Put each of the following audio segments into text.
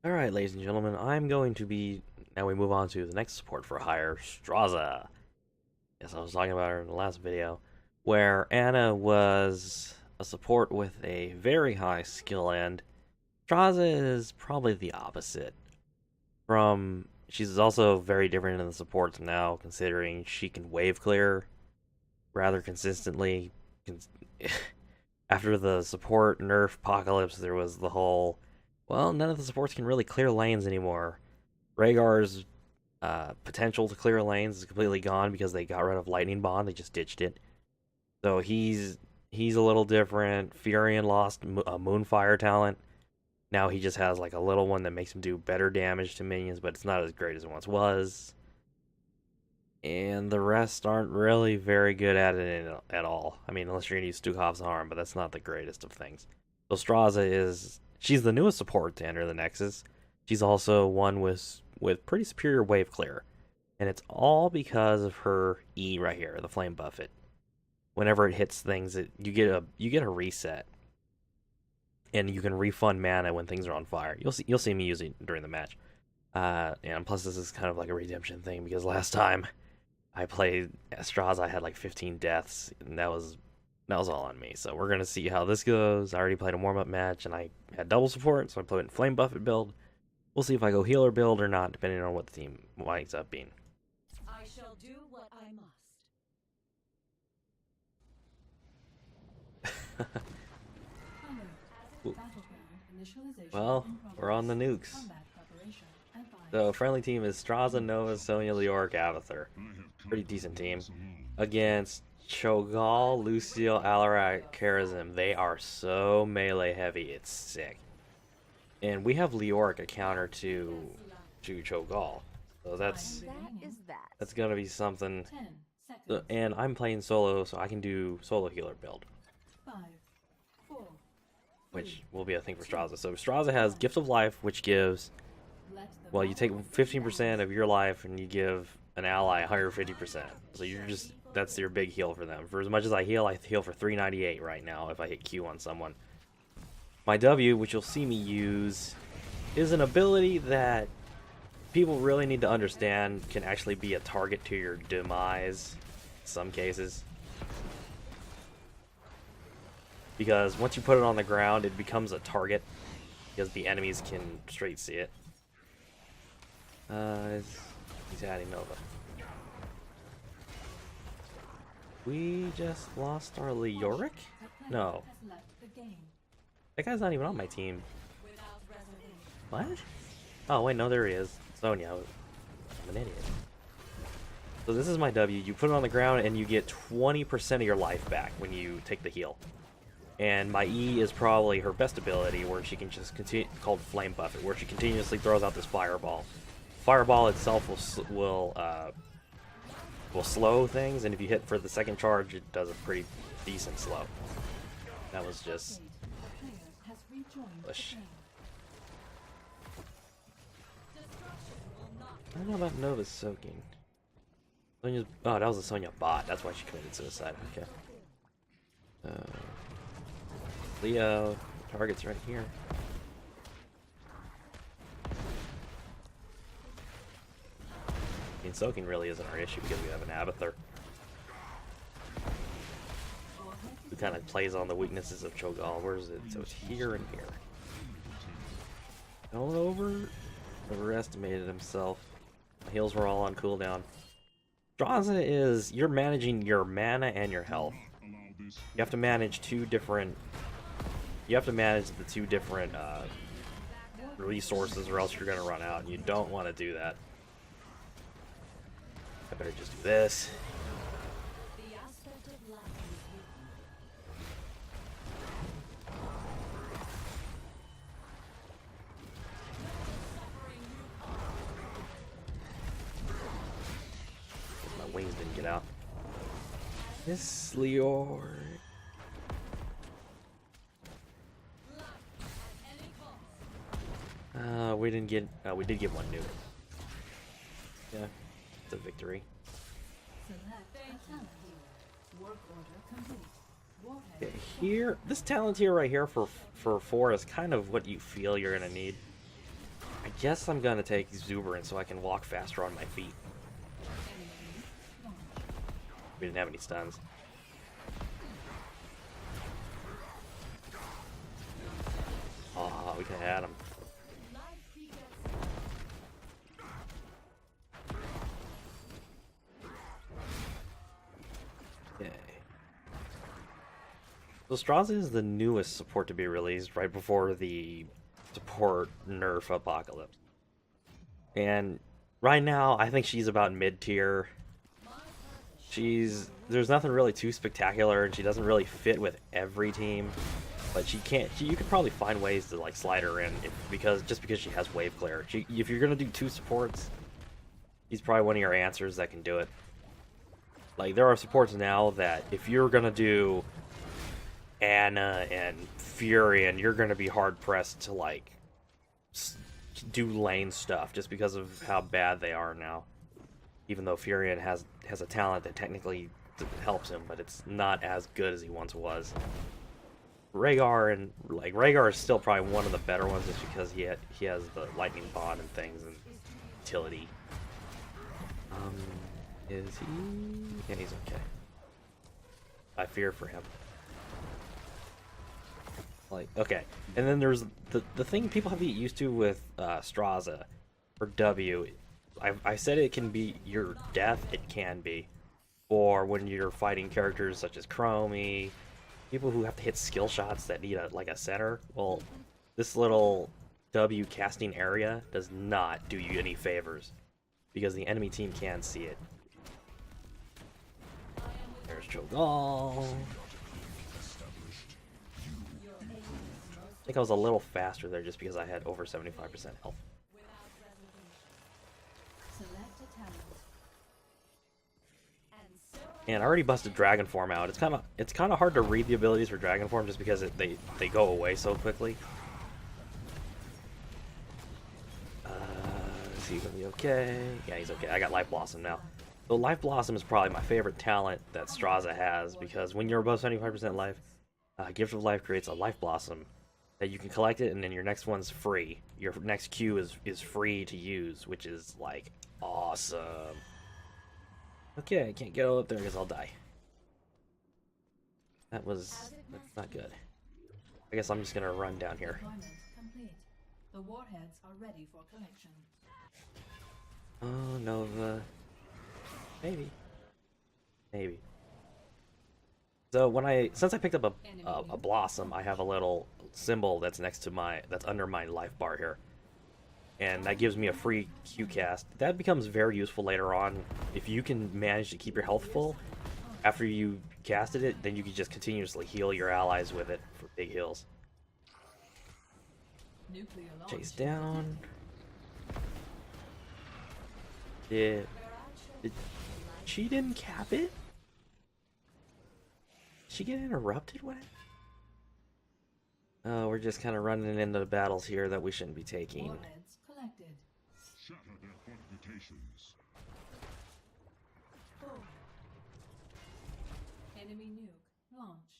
Alright, ladies and gentlemen, I'm going to be... Now we move on to the next support for hire, Straza. Yes, I was talking about her in the last video, where Anna was a support with a very high skill end. Straza is probably the opposite. She's also very different in the supports now, considering she can wave clear rather consistently. After the support nerf apocalypse, there was the whole, well, none of the supports can really clear lanes anymore. Rhaegar's potential to clear lanes is completely gone because they got rid of Lightning Bond. They just ditched it. So he's a little different. Furion lost a Moonfire talent. Now he just has like a little one that makes him do better damage to minions, but it's not as great as it once was. And the rest aren't really very good at it at all. I mean, unless you're going to use Stukhov's Harm, but that's not the greatest of things. So she's the newest support to enter the Nexus. She's also one with pretty superior wave clear. And it's all because of her E right here, the Flame Buffet. Whenever it hits things, you get a reset. And you can refund mana when things are on fire. You'll see me using it during the match. And plus this is kind of like a redemption thing because last time I played Alexstraza, I had like 15 deaths, and that was all on me. So we're gonna see how this goes. I already played a warm-up match, and I had double support, so I played in Flame Buffet build. We'll see if I go healer build or not, depending on what the team winds up being. I shall do what I must. Well, we're on the nukes. So friendly team is Straza, Nova, Sonya, Leoric, Abathur. Pretty decent team. Against Cho'Gall, Lucio, Alarak, Karazim. They are so melee heavy, it's sick. And we have Leoric a counter to Cho'Gall. So that's gonna be something. And I'm playing solo, so I can do solo healer build. Which will be a thing for Straza. So Straza has Gift of Life, which gives, well, you take 15% of your life and you give an ally 150%. So that's your big heal for them. For as much as I heal for 398 right now if I hit Q on someone. My W, which you'll see me use, is an ability that people really need to understand can actually be a target to your demise in some cases. Because once you put it on the ground, it becomes a target because the enemies can straight see it. He's adding Nova. We just lost our Leoric? No. That guy's not even on my team. What? Oh, wait, no, there he is. Sonya. I'm an idiot. So this is my W. You put it on the ground and you get 20% of your life back when you take the heal. And my E is probably her best ability, where she can just continue, called Flame Buffet, where she continuously throws out this fireball. Fireball itself will slow things, and if you hit for the second charge, it does a pretty decent slow. That was just push. I don't know about Nova's soaking. Sonya's, oh, that was a Sonya bot. That's why she committed suicide. Okay. Leo, target's right here. I mean, soaking really isn't our issue because we have an Abathur who kind of plays on the weaknesses of Cho'Gall. Where is it? So it's here and here. Going overestimated himself. My heals were all on cooldown. Straza is, you're managing your mana and your health. You have to manage the two different resources, or else you're gonna run out, and you don't want to do that. I better just do this. My wings didn't get out. This Leor. We didn't get. We did get one nuke. Yeah, it's a victory. Okay, here, this talent here right here for 4 is kind of what you feel you're gonna need. guess I'm gonna take Exuberance so I can walk faster on my feet. We didn't have any stuns. Oh, we could have had him. Okay. So Straza is the newest support to be released right before the support nerf apocalypse. And right now, I think she's about mid-tier. There's nothing really too spectacular, and she doesn't really fit with every team. But you could probably find ways to like slide her in because she has wave clear. If you're gonna do two supports, he's probably one of your answers that can do it. Like there are supports now that if you're gonna do Anna and Furion, you're gonna be hard pressed to like do lane stuff just because of how bad they are now. Even though Furion has a talent that technically helps him, but it's not as good as he once was. Rhaegar is still probably one of the better ones just because he has the lightning bond and things and utility. Is he? Yeah, he's okay. I fear for him. Like, okay, and then there's the thing people have to get used to with Straza or W. I said it can be your death. It can be, or when you're fighting characters such as Chromie. People who have to hit skill shots that need a center, well, this little W casting area does not do you any favors because the enemy team can see it. There's Cho'Gall. I think I was a little faster there just because I had over 75% health. And I already busted Dragon Form out. It's kind of hard to read the abilities for Dragon Form just because they go away so quickly. Is he gonna be okay? Yeah, he's okay. I got Life Blossom now. So Life Blossom is probably my favorite talent that Straza has because when you're above 75% life, Gift of Life creates a Life Blossom that you can collect it, and then your next one's free. Your next Q is free to use, which is like awesome. Okay, I can't get up there because I'll die. That's not good. I guess I'm just gonna run down here. The warheads are ready for collection. Oh, Nova. Maybe. So since I picked up a blossom, I have a little symbol that's under my life bar here. And that gives me a free Q cast. That becomes very useful later on. If you can manage to keep your health full after you casted it, then you can just continuously heal your allies with it for big heals. Chase down. She didn't cap it? Did she get interrupted with it? Oh, we're just kind of running into the battles here that we shouldn't be taking. Shatter their fortifications. Enemy nuke launched.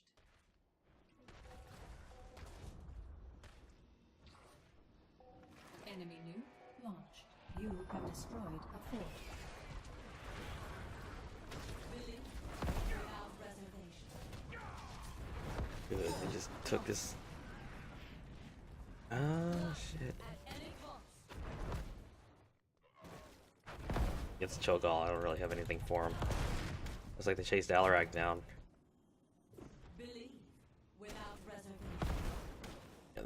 Enemy nuke launched. You have destroyed a fort. Without reservation. Good, they just took this. Oh shit. Against Cho'Gall, I don't really have anything for him. Looks like they chased Alarak down. Believe without reservation. Yeah,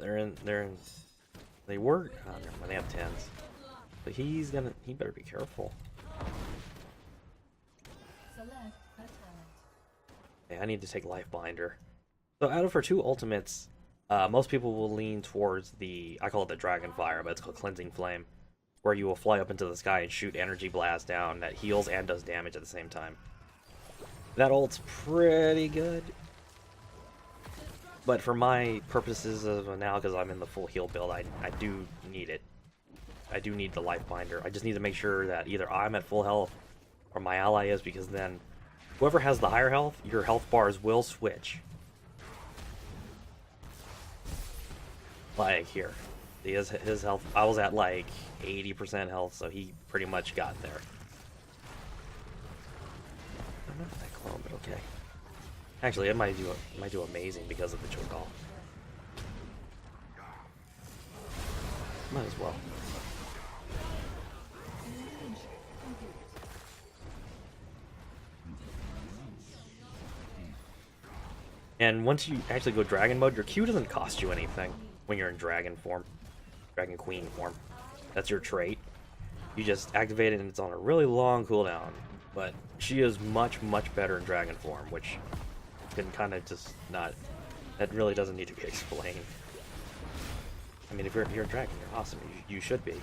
they were, oh, never mind, they have 10s. But he better be careful. Select a talent. Okay, I need to take Life Binder. So out of her two ultimates, most people will lean towards I call it the Dragonfire, but it's called Cleansing Flame, where you will fly up into the sky and shoot energy blast down that heals and does damage at the same time. That ult's pretty good. But for my purposes of now, because I'm in the full heal build, I do need it. I do need the Life Binder. I just need to make sure that either I'm at full health or my ally is, because then whoever has the higher health, your health bars will switch. Like here. His health. I was at like 80% health, so he pretty much got there. I don't know if that clone, but okay. Actually, it might do amazing because of the chokeall. Might as well. And once you actually go dragon mode, your Q doesn't cost you anything when you're in dragon form, Dragonqueen form. That's your trait. You just activate it and it's on a really long cooldown. But she is much, much better in dragon form, which can kind of just not... That really doesn't need to be explained. I mean, if you're a dragon, you're awesome. You should be.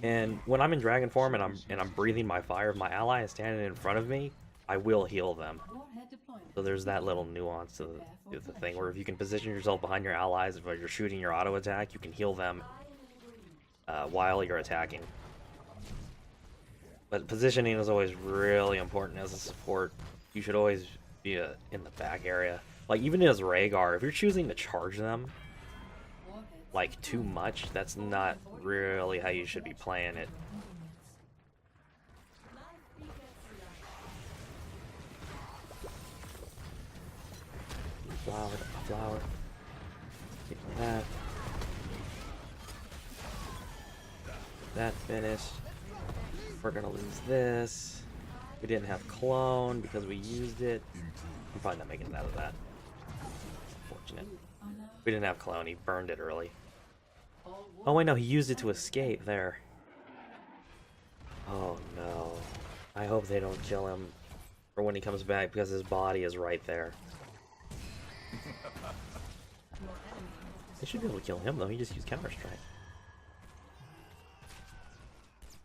And when I'm in dragon form and I'm breathing my fire, if my ally is standing in front of me, I will heal them. So there's that little nuance to the thing where if you can position yourself behind your allies while you're shooting your auto attack, you can heal them while you're attacking. But positioning is always really important as a support. You should always be in the back area. Like even as Rhaegar, if you're choosing to charge them like too much, that's not really how you should be playing it. Flower. Get that. That finished. We're gonna lose this. We didn't have clone because we used it. I'm probably not making it out of that. Unfortunate. We didn't have clone, he burned it early. Oh wait, no, he used it to escape there. Oh no. I hope they don't kill him for when he comes back because his body is right there. They should be able to kill him though, he just used Counter-Strike.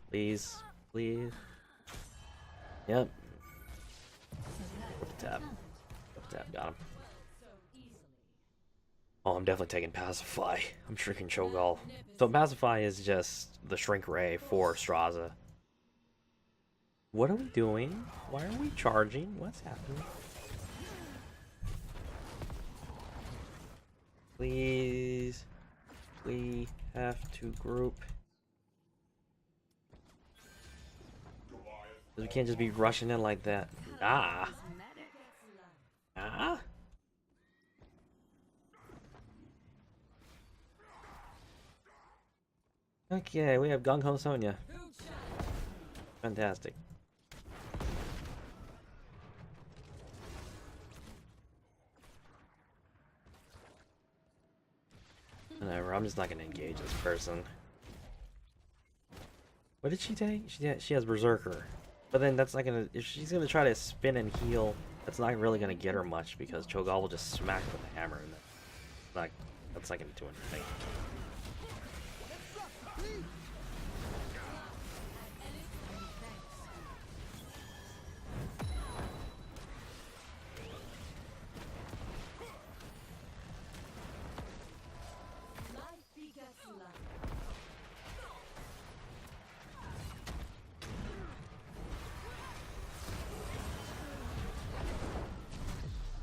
Please, please. Yep. Flip the tab. Flip the tab, got him. Oh, I'm definitely taking Pacify. I'm shrinking Cho'Gall. So Pacify is just the shrink ray for Straza. What are we doing? Why are we charging? What's happening? Please. We have to group. We can't just be rushing in like that. Ah. Ah. Okay, we have Gung Ho Sonya. Fantastic. Whatever, I'm just not gonna engage this person. What did she take? She has Berserker. But then that's not gonna... If she's gonna try to spin and heal, that's not really gonna get her much because Cho'Gall will just smack her with the hammer and that's not gonna do anything.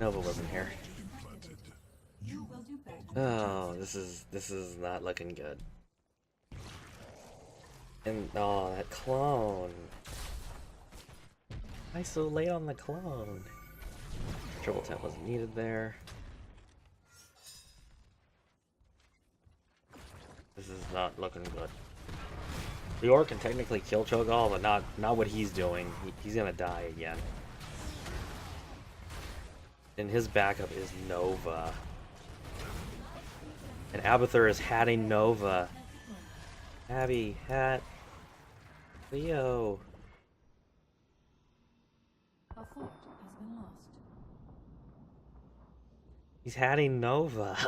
Nova wasn't here. Oh, this is not looking good. And oh, that clone. Why so late on the clone? Triple tap wasn't needed there. This is not looking good. The orc can technically kill Cho'Gall, but not what he's doing. He's gonna die again. And his backup is Nova. And Abathur is hatting Nova. Abby, hat. Leo. A fort has been lost. He's hatting Nova.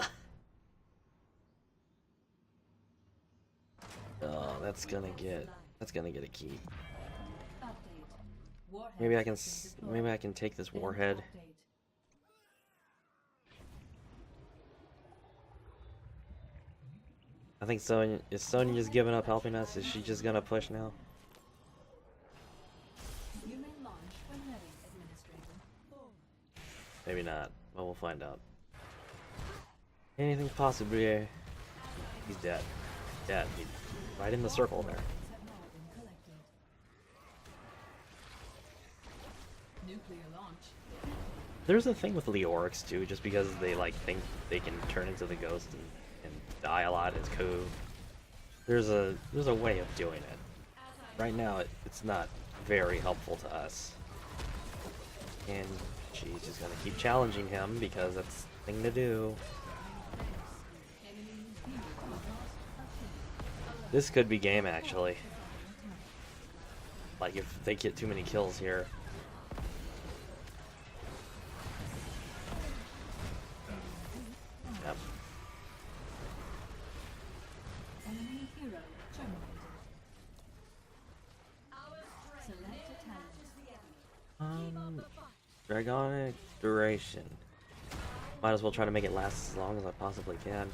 Oh, that's gonna get a key. Maybe I can take this warhead. I think Sonya is just giving up helping us? Is she just gonna push now? Maybe not. Well, we'll find out. Anything's possible here. He's dead. Dead. He's right in the circle there. Nuclear launch. There's a thing with Leorics too, just because they like think they can turn into the ghost and die a lot as code. There's a way of doing it. Right now it's not very helpful to us. And she's just gonna keep challenging him because that's the thing to do. This could be game actually. Like if they get too many kills here. Yep. Enemy hero terminated. Select a talent. Dragonic duration. Might as well try to make it last as long as I possibly can.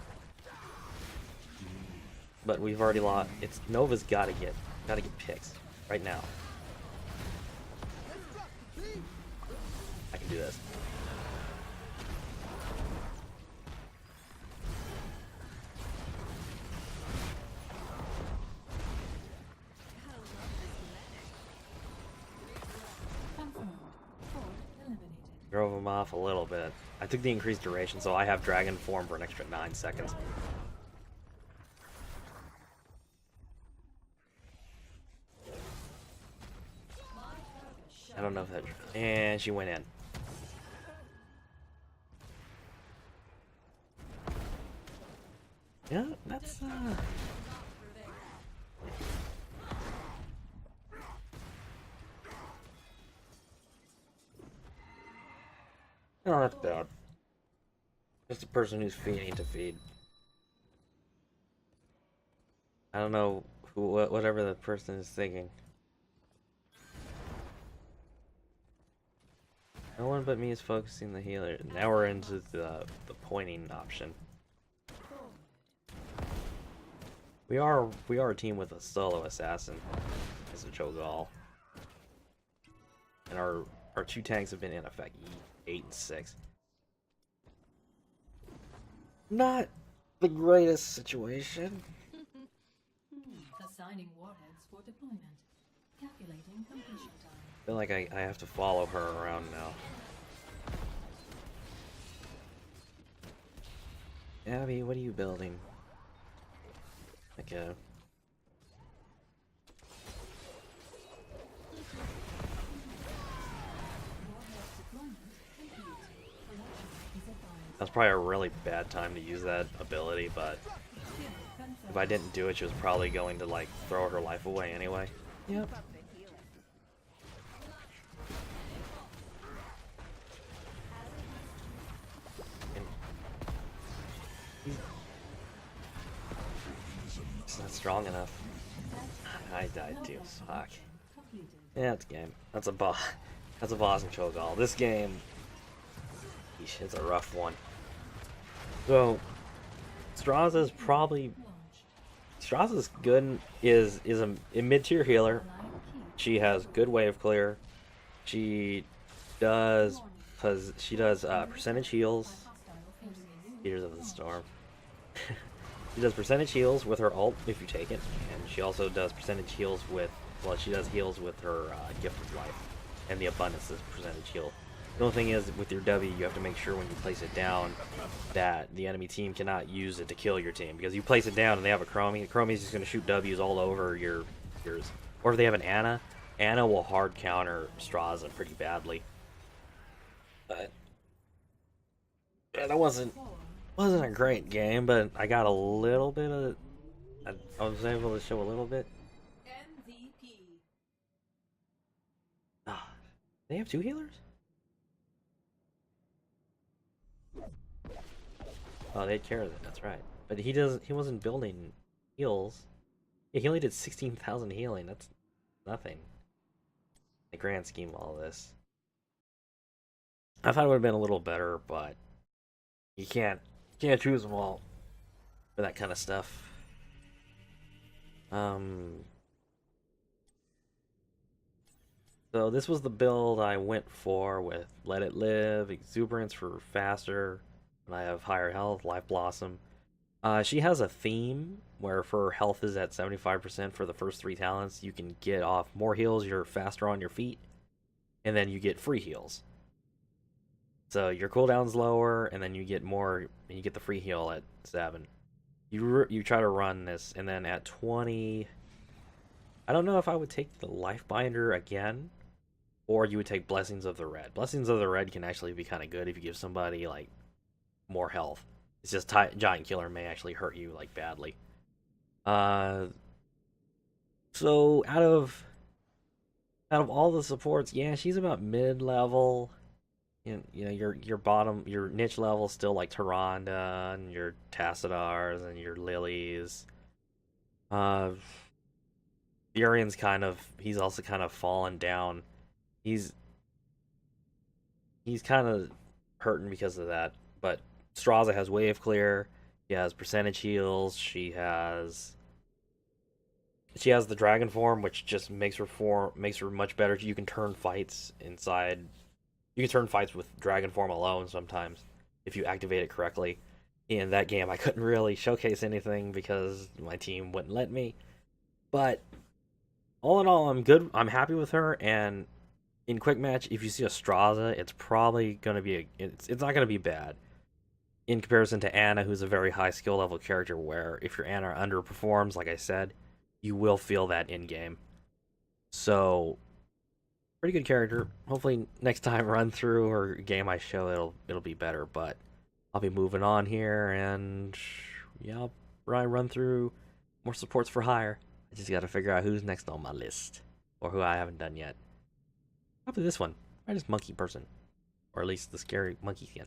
But we've already lost. It's Nova's gotta get picks right now. I can do this. Confirmed. Fort eliminated. Drove him off a little bit. I took the increased duration, so I have dragon form for an extra 9 seconds. I don't know if that... And she went in. Yeah, that's No, that's bad. Just a person who's feeding to feed. I don't know whatever the person is thinking. No one but me is focusing the healer. Now we're into the pointing option. We are a team with a solo assassin as a Cho'Gall. And our 2 tanks have been in effect 8 and 6. Not the greatest situation. Assigning warheads for deployment. Calculating completion time. I feel like I have to follow her around now. Abby, what are you building? Okay. Warhead deployment complete. Production is advised. That's probably a really bad time to use that ability, but Hero confirmed. if I didn't do it, she was probably going to like throw her life away anyway. Yep. It's not strong enough. I died too. Fuck. Completed. Yeah, it's a game. That's a boss. That's a boss in Cho'Gall. This game, eesh, it's a rough one. So, Straza's probably Straza's good is a mid-tier healer. She has good wave clear. She does percentage heals. Leaders of the Storm. She does percentage heals with her ult if you take it, and she also does percentage heals with, well, she does heals with her gift of life, and the abundance is percentage heal. The only thing is, with your W, you have to make sure when you place it down that the enemy team cannot use it to kill your team, because you place it down and they have a Chromie, the Chromie is just going to shoot W's all over yours. Or if they have an Ana, Ana will hard counter Straza pretty badly. But yeah, that wasn't a great game, but I got a little bit of... I was able to show a little bit. MVP. Ah, they have 2 healers? Oh, they had care of it, that's right. But he wasn't building heals. Yeah, he only did 16,000 healing, that's nothing. In the grand scheme of all this. I thought it would have been a little better, but you can't choose them all for that kind of stuff. So this was the build I went for with Let It Live, Exuberance for faster, and I have higher health, Life Blossom. She has a theme where if her health is at 75% for the first 3 talents, you can get off more heals, you're faster on your feet, and then you get free heals. So your cooldown's lower, and then you get more, and you get the free heal at 7. You try to run this, and then at 20, I don't know if I would take the Life Binder again, or you would take Blessings of the Red. Blessings of the Red can actually be kind of good if you give somebody like more health. It's just Giant Killer may actually hurt you like badly. So out of all the supports, yeah, she's about mid-level. You know, your niche level still like Tyrande and your Tassadars and your Lilies. Furion's he's also kind of fallen down. He's kind of hurting because of that. But Straza has Wave Clear. She has percentage heals. She has the Dragon form, which just makes her much better. You can turn fights inside. You can turn fights with Dragon form alone sometimes if you activate it correctly. In that game, I couldn't really showcase anything because my team wouldn't let me. But all in all, I'm good. I'm happy with her. And in quick match, if you see a Straza, it's probably gonna be it's not gonna be bad in comparison to Anna, who's a very high skill level character. Where if your Anna underperforms, like I said, you will feel that in game. So pretty good character. Hopefully next time run through or game I show it'll be better. But I'll be moving on here, and yeah, I'll probably run through more supports for hire. I just got to figure out who's next on my list or who I haven't done yet. Probably this one. Right, this monkey person, or at least the scary monkey skin.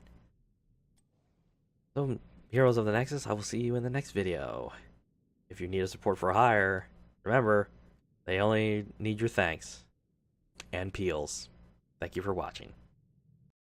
So, Heroes of the Nexus, I will see you in the next video. If you need a support for hire, remember, they only need your thanks and peels. Thank you for watching.